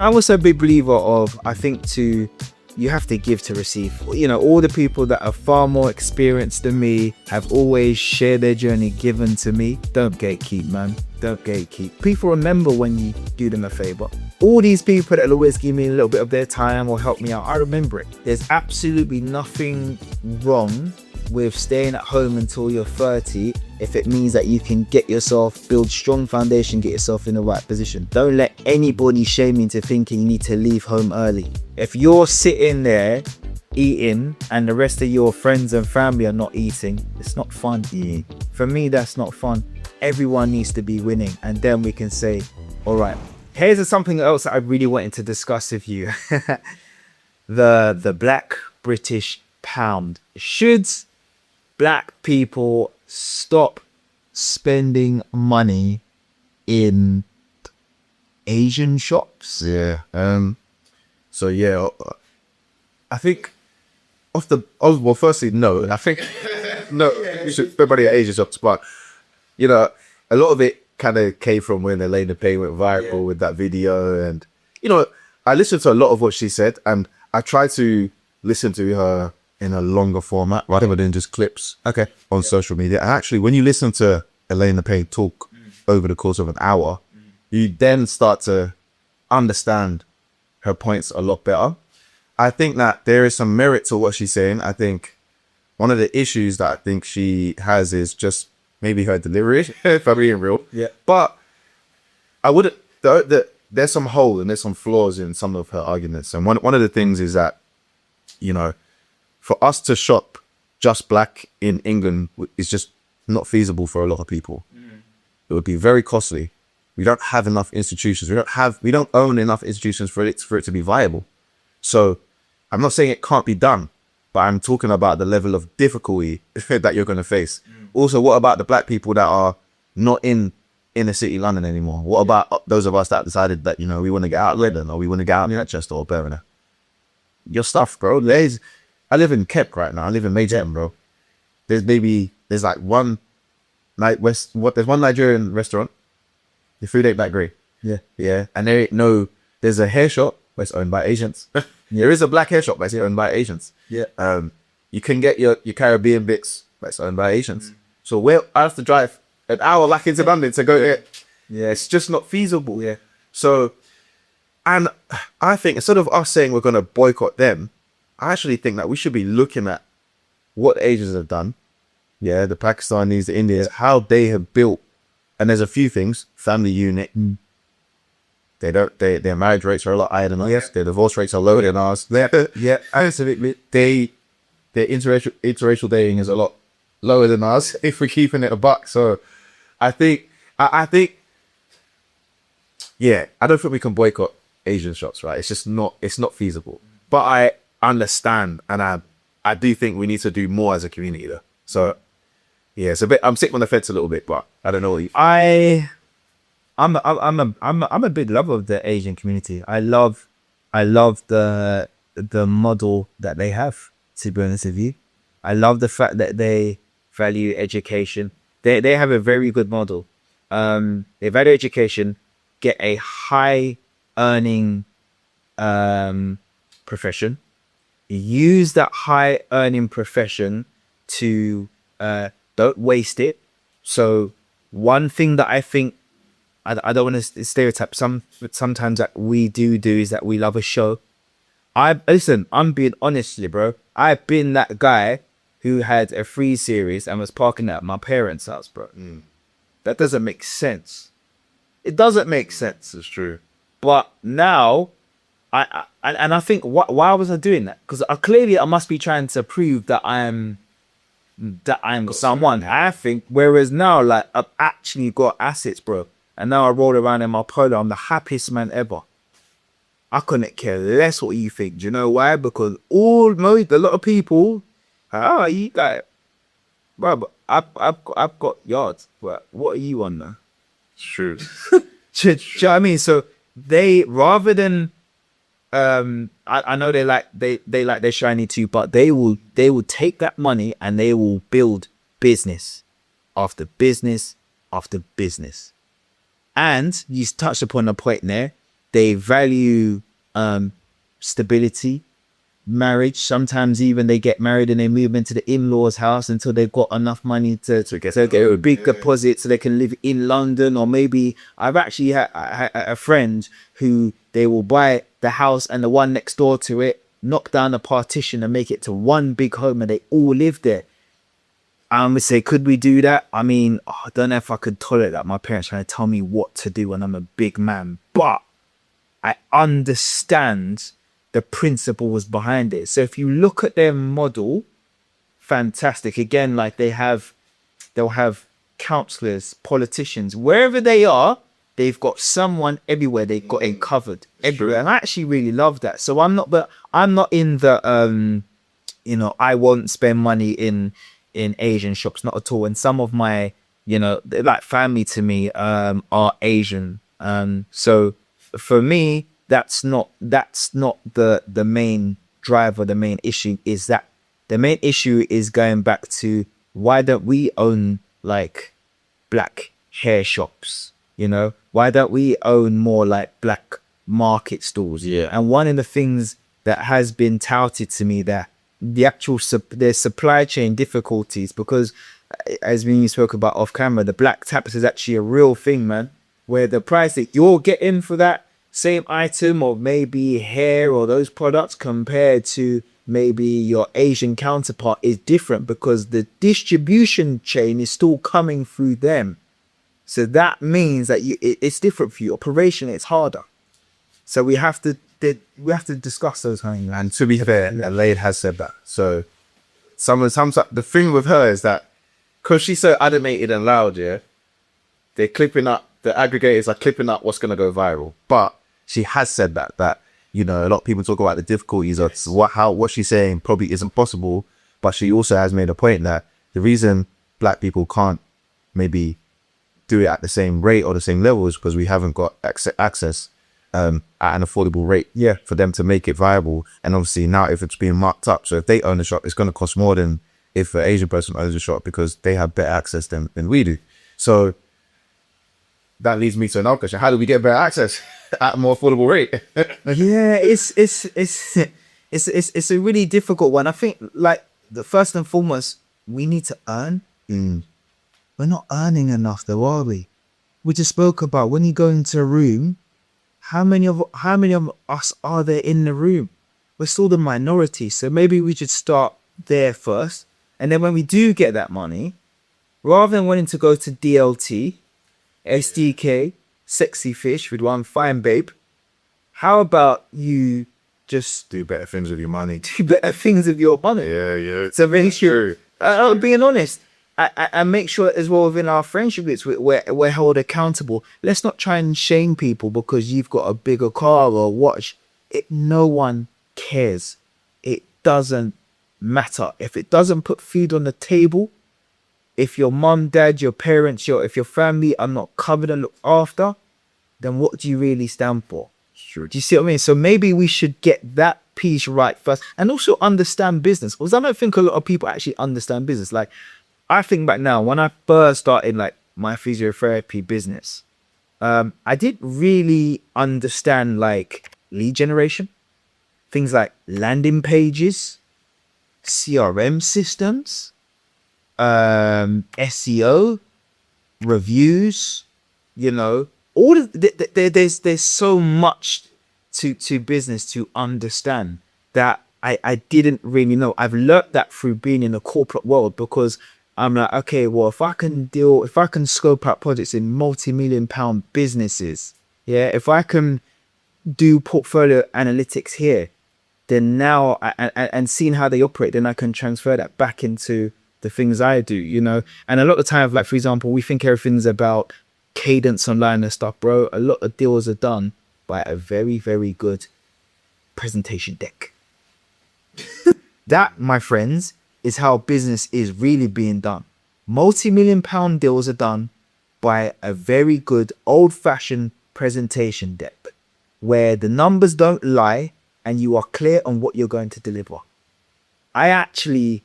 I'm also a big believer of, I think you have to give to receive. You know, all the people that are far more experienced than me have always shared their journey given to me. Don't gatekeep, man. Don't gatekeep. People remember when you do them a favor. All these people that always give me a little bit of their time or help me out, I remember it. There's absolutely nothing wrong with staying at home until you're 30 if it means that you can get yourself, build strong foundation, get yourself in the right position. Don't let anybody shame you into thinking you need to leave home early. If you're sitting there eating and the rest of your friends and family are not eating, it's not fun. For me, that's not fun. Everyone needs to be winning, and then we can say, all right, here's something else that I really wanted to discuss with you. the Black British pound. Should Black people stop spending money in Asian shops? Yeah. So yeah, I think well, firstly, no. I think no. You should spend money at Asian shops, but you know, a lot of it kind of came from when Elena Payne went viral with that video, and you know, I listened to a lot of what she said, and I tried to listen to her in a longer format rather than just clips on social media. And actually, when you listen to Elena Payne talk over the course of an hour, you then start to understand her points a lot better. I think that there is some merit to what she's saying. I think one of the issues that I think she has is just maybe her delivery, if I'm being real. Yeah. But I wouldn't, there's some hole and there's some flaws in some of her arguments. And one of the things is that, you know, for us to shop just black in England is just not feasible for a lot of people. It would be very costly. We don't have enough institutions. We don't own enough institutions for it to be viable. So I'm not saying it can't be done, but I'm talking about the level of difficulty that you're going to face. Also, what about the black people that are not in inner city London anymore? What about those of us that decided that, you know, we want to get out of London, or we want to get out of Manchester or Birmingham? Your stuff, bro. I live in Kep right now. I live in Mayhem, bro. There's like one there's one Nigerian restaurant. The food ain't that great. Yeah. And there's a hair shop, but it's owned by Asians. There is a black hair shop, but it's owned by Asians. You can get your Caribbean bits, but it's owned by Asians. So I have to drive an hour back into London to go there. Yeah, it's just not feasible. Yeah. So, and I think instead of us saying we're going to boycott them, I actually think that we should be looking at what the Asians have done. Yeah, the Pakistanis, the Indians, how they have built. And there's a few things. Family unit. Their marriage rates are a lot higher than ours. Their divorce rates are lower than ours. Yeah, absolutely. Their interracial dating is a lot lower than ours if we're keeping it a buck. So I think, yeah, I don't think we can boycott Asian shops, right? It's not feasible. But I understand, and I do think we need to do more as a community though. So yeah, it's a bit, I'm sitting on the fence a little bit, but I don't know what you... I'm a big lover of the Asian community. I love the model that they have, to be honest with you. I love the fact that they value education. They have a very good model. They value education, get a high earning profession, use that high earning profession to don't waste it. So one thing that I think, I don't want to stereotype, sometimes that we do is that we love a show. Listen, I'm being honest with you, bro. I've been that guy who had a free series and was parking at my parents' house, bro. That doesn't make sense. It doesn't make sense. It's true. But now, I think, why was I doing that? Because clearly I must be trying to prove that I'm someone, I think. Whereas now, like, I've actually got assets, bro. And now I roll around in my polo. I'm the happiest man ever. I couldn't care less what you think. Do you know why? Because a lot of people, you got, bro, but I've got yards. But what are you on now? It's true. Do you know what I mean? So they, rather than, I know they like their shiny too, but they will take that money and they will build business after business after business. And you touched upon a point there. They value stability, marriage. Sometimes even they get married and they move into the in-laws house until they've got enough money to get a big deposit so they can live in London. Or maybe I've actually had a friend who they will buy the house and the one next door to it, knock down the partition and make it to one big home, and they all live there. I'm gonna say, could we do that? I mean, I don't know if I could tolerate that. My parents trying to tell me what to do when I'm a big man, but I understand the principles behind it. So if you look at their model, fantastic. Again, like they'll have counselors, politicians, wherever they are, they've got someone everywhere. They've got it covered everywhere. And I actually really love that. So I'm not in the, I won't spend money in Asian shops, not at all. And some of my, they're like family to me, are Asian. So for me, that's not the main driver. The main issue is that the main issue is going back to, why don't we own like black hair shops? Why don't we own more like black market stores? Yeah. And one of the things that has been touted to me, that the actual there's supply chain difficulties, because as we spoke about off camera, the black taps is actually a real thing, man, where the price that you're getting for that same item, or maybe hair or those products, compared to maybe your Asian counterpart, is different, because the distribution chain is still coming through them. So that means that it's different for you. Operationally, it's harder. So we have to discuss those things. And to be fair, Lade has said that. So the thing with her is that, because she's so animated and loud, yeah, they're clipping up, the aggregators are clipping up what's going to go viral. But she has said that a lot of people talk about the difficulties of what she's saying probably isn't possible. But she also has made a point that the reason black people can't maybe do it at the same rate or the same level is because we haven't got access at an affordable rate for them to make it viable. And obviously now, if it's being marked up, so if they own the shop, it's going to cost more than if an Asian person owns the shop, because they have better access than we do. So that leads me to another question: how do we get better access at a more affordable rate? Yeah, it's a really difficult one. I think, like, the first and foremost, we need to earn. We're not earning enough, though, are we? We just spoke about, when you go into a room, how many of us are there in the room? We're still the minority. So maybe we should start there first, and then when we do get that money, rather than wanting to go to DLT, SDK, Sexy Fish with one fine babe, how about you just Do better things with your money. do better things with your money? Yeah. So make sure, being honest, I make sure as well within our friendship groups, we're held accountable. Let's not try and shame people because you've got a bigger car or watch. No one cares. It doesn't matter. If it doesn't put food on the table, if your mum, dad, your parents, if your family are not covered and looked after, then what do you really stand for? Sure. Do you see what I mean? So maybe we should get that piece right first, and also understand business, because I don't think a lot of people actually understand business. Like, I think back now, when I first started like my physiotherapy business, I didn't really understand like lead generation, things like landing pages, CRM systems, SEO, reviews, all of there's so much to business to understand that I didn't really know. I've learnt that through being in the corporate world, because I'm like, okay, well, if I can scope out projects in multi-million-pound businesses, if I can do portfolio analytics here, then now and seeing how they operate, then I can transfer that back into the things I do, And a lot of the time, like, for example, we think everything's about cadence online and stuff, bro. A lot of deals are done by a very, very good presentation deck. That, my friends, is how business is really being done. Multi-million-pound deals are done by a very good old-fashioned presentation deck, where the numbers don't lie and you are clear on what you're going to deliver. I actually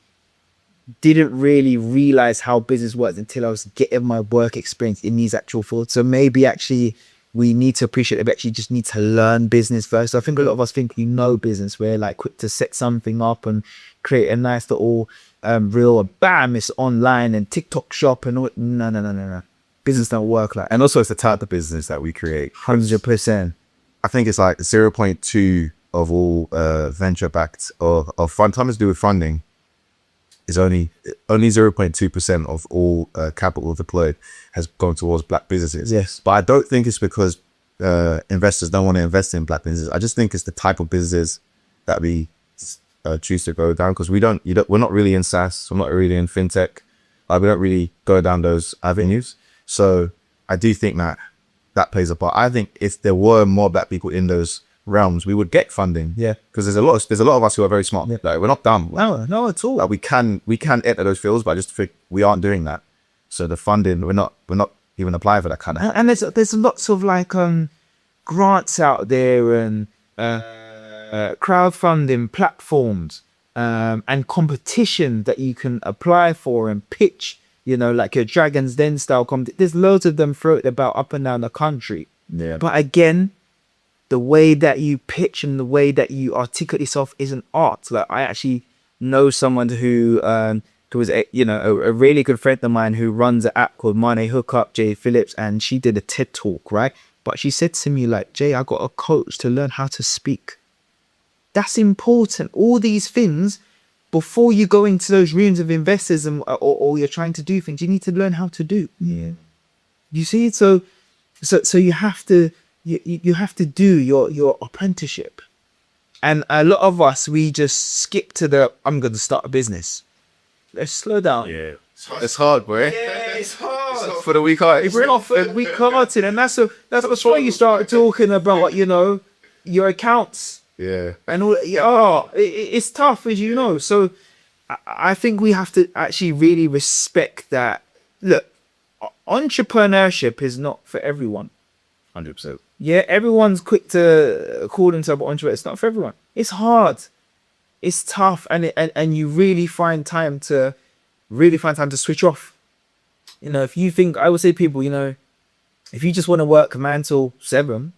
didn't really realize how business works until I was getting my work experience in these actual fields. So maybe actually we need to appreciate that we actually just need to learn business first. I think a lot of us think we know business. We're like quick to set something up and create a nice little reel, and bam, it's online and TikTok shop and all. No. Business don't work like that. And also it's the type of business that we create. 100%. I think it's like 0.2 of all venture backed or fund, something to do with funding is only 0.2% of all capital deployed has gone towards black businesses. Yes. But I don't think it's because investors don't want to invest in black businesses. I just think it's the type of businesses that we choose to go down, because we're not really in SaaS, we're not really in fintech. We don't really go down those avenues. So I do think that plays a part. I think if there were more black people in those realms, we would get funding. Yeah. Because there's a lot of us who are very smart. Yeah. Like, we're not dumb. No, at all. Like, we can enter those fields, but I just think we aren't doing that. So the funding, we're not even applying for that kind of. And there's lots of like grants out there and crowdfunding platforms and competition that you can apply for and pitch. You know, like your Dragon's Den style competition. There's loads of them floated about up and down the country. Yeah. But again, the way that you pitch and the way that you articulate yourself is an art. Like, I actually know someone who was a really good friend of mine who runs an app called Money Hookup, Jay Phillips, and she did a TED talk, right? But she said to me, like, Jay, I got a coach to learn how to speak. That's important. All these things, before you go into those rooms of investors or you're trying to do things, you need to learn how to do. Yeah. You see, so you have to do your apprenticeship. And a lot of us, we just skip to I'm going to start a business. Let's slow down. Yeah. It's hard, boy. Yeah, it's hard. For the weak hearted. It's not for the weak hearted. And that's why you start talking about, your accounts. Yeah. And all, it's tough, as you know. So I think we have to actually really respect that. Look, entrepreneurship is not for everyone. 100%. Yeah, everyone's quick to call themselves an entrepreneur. It's not for everyone. It's hard. It's tough, and you really find time to switch off. If you think, I would say to people, if you just want to work 9 till 7,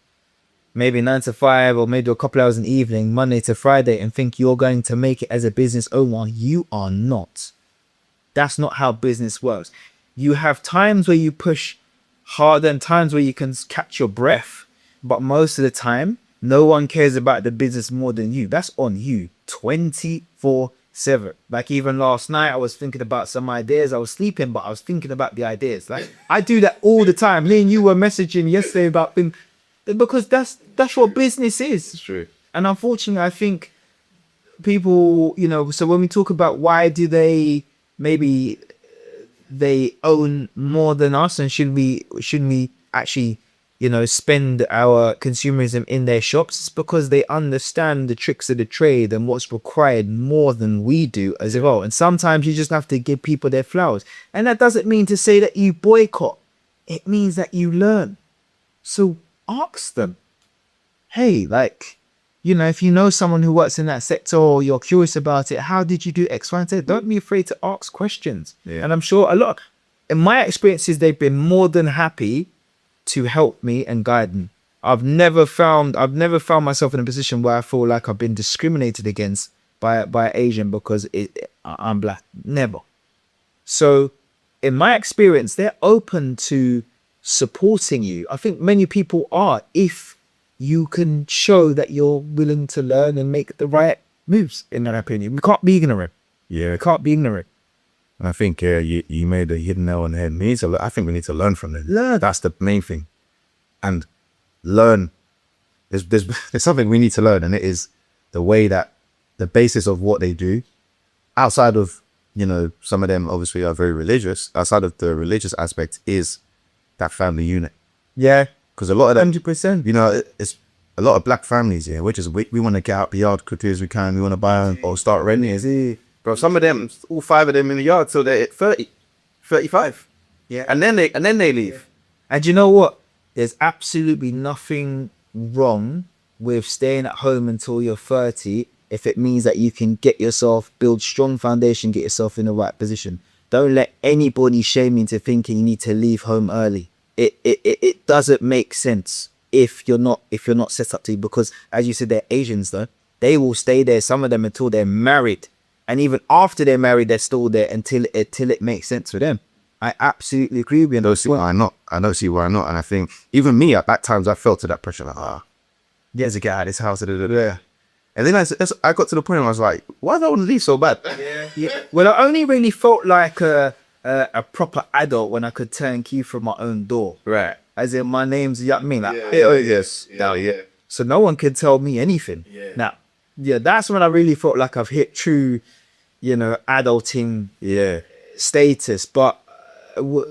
maybe 9 to 5, or maybe a couple hours in the evening, Monday to Friday, and think you're going to make it as a business owner, you are not. That's not how business works. You have times where you push harder and times where you can catch your breath, but most of the time, no one cares about the business more than you. That's on you 24/7. Like, even last night, I was thinking about some ideas. I was sleeping, but I was thinking about the ideas. Like, I do that all the time. Lee and you were messaging yesterday about things, because that's what business is. It's true. And unfortunately, I think people, so when we talk about why do they own more than us, and shouldn't we actually spend our consumerism in their shops, it's because they understand the tricks of the trade and what's required more than we do as well. And sometimes you just have to give people their flowers, and that doesn't mean to say that you boycott. It means that you learn. So ask them, hey, if you know someone who works in that sector, or you're curious about it, how did you do X, Y, and Z? Don't be afraid to ask questions. Yeah. And I'm sure in my experiences, they've been more than happy to help me and guide me. I've never found myself in a position where I feel like I've been discriminated against by Asian because I'm black. Never. So in my experience, they're open to supporting you. I think many people are, if you can show that you're willing to learn and make the right moves, in my opinion. We can't be ignorant. Yeah. We can't be ignorant. I think you made a hidden nail on the head. I think we need to learn from them. Learn. That's the main thing. And learn. There's something we need to learn, and it is the way that the basis of what they do, outside of, some of them obviously are very religious, outside of the religious aspect, is that family unit. Yeah. Because a lot of them, 100%. it's a lot of black families, yeah, which is, we want to get out the yard quickly as we can. We want to buy or start renting. Bro, some of them, all 5 of them in the yard till they're 30, 35. Yeah. And then they leave. And you know what? There's absolutely nothing wrong with staying at home until you're 30 if it means that you can build strong foundation, get yourself in the right position. Don't let anybody shame you into thinking you need to leave home early. it doesn't make sense if you're not set up to, because as you said, they're Asians though. They will stay there, some of them, until they're married. And even after they're married, they're still there until it makes sense for them. I absolutely agree with you. I don't see why not. I don't see why not. And I think even me at times I felt to that pressure, like, there's a guy at this house. Da, da, da, da. And then I got to the point where I was like, why do I want to leave so bad? Yeah. Well, I only really felt like a proper adult when I could turn key from my own door. Right. As in, my name's, you know what I mean? Like, Yes. so no one can tell me anything. Now, that's when I really felt like I've hit true, adulting status. But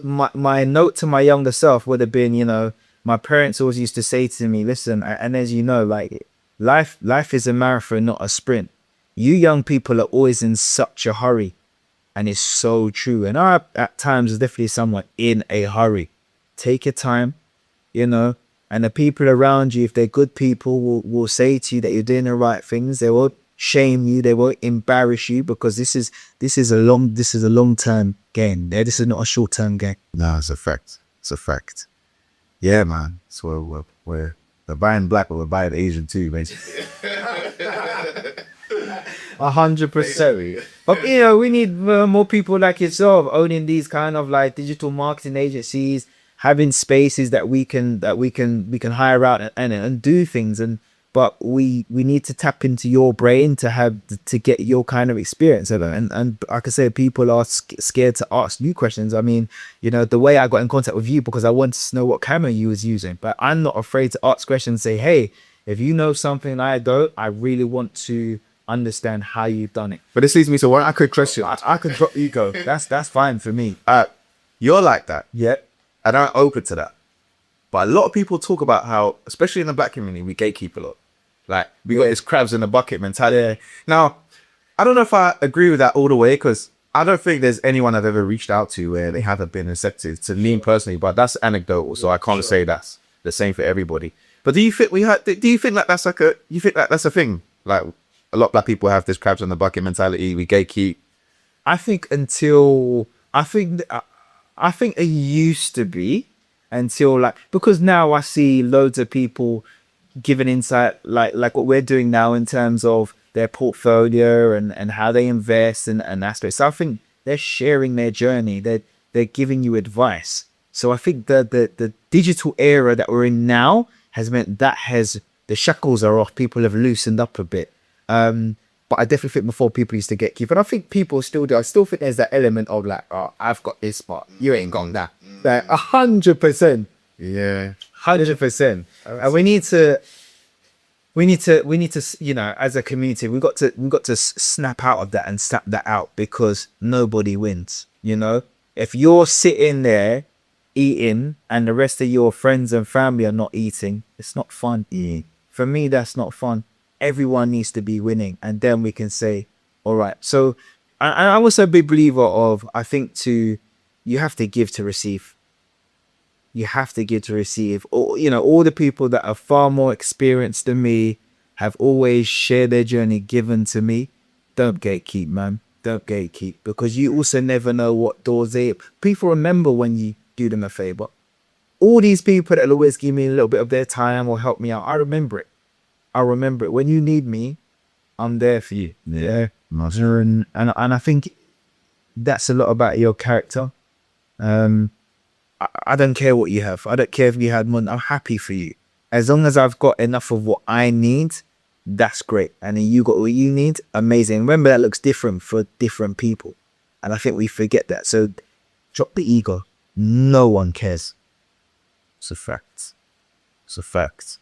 my note to my younger self would have been, my parents always used to say to me, listen, and as you know, like, life is a marathon, not a sprint. You young people are always in such a hurry. And it's so true. And I, at times, is definitely somewhat in a hurry. Take your time, and the people around you, if they're good people, will say to you that you're doing the right things. They won't shame you. They won't embarrass you, because this is a long-term game. This is not a short-term game. No, it's a fact. It's a fact. Yeah, man. So we're buying black, but we're buying Asian too, basically. 100%. But we need more people like yourself owning these kind of like digital marketing agencies, having spaces that we can hire out and do things. But we need to tap into your brain to get your kind of experience. And like I said, people are scared to ask you questions. I mean, the way I got in contact with you, because I wanted to know what camera you was using, but I'm not afraid to ask questions, say, hey, if you know something I don't, I really want to understand how you've done it. But this leads me to one I could question. I could drop ego. That's fine for me. You're like that. Yeah. And I'm open to that. But a lot of people talk about how, especially in the black community, we gatekeep a lot. Like, we got this crabs in the bucket mentality. Now, I don't know if I agree with that all the way, because I don't think there's anyone I've ever reached out to where they haven't been accepted, to me personally, but that's anecdotal, so I can't say that's the same for everybody. But do you think that's a thing? Like, a lot of black people have this crabs in the bucket mentality, we gatekeep. I think it used to be, until like, because now I see loads of people giving insight like what we're doing now in terms of their portfolio and how they invest and aspects. So I think they're sharing their journey. They're giving you advice. So I think the digital era that we're in now has meant that the shackles are off. People have loosened up a bit. But I definitely think before, people used to get keep, and I think people still do. I still think there's that element of like, oh, I've got this, but you ain't got that. Like 100%. Yeah, 100%. And we need to, as a community, we got to snap out of that and snap that out, because nobody wins. If you're sitting there eating and the rest of your friends and family are not eating, it's not fun. For me, that's not fun. Everyone needs to be winning, and then we can say, all right. So I'm also a big believer of, I think you have to give to receive. You have to give to receive. All the people that are far more experienced than me have always shared their journey given to me. Don't gatekeep, man. Don't gatekeep, because you also never know what doors people remember when you do them a favor. All these people that always give me a little bit of their time or help me out, I remember it. When you need me, I'm there for you. Yeah. And I think that's a lot about your character. I don't care what you have. I don't care if you had money. I'm happy for you. As long as I've got enough of what I need, that's great. And then you got what you need, amazing. Remember, that looks different for different people. And I think we forget that. So drop the ego. No one cares. It's a fact. It's a fact.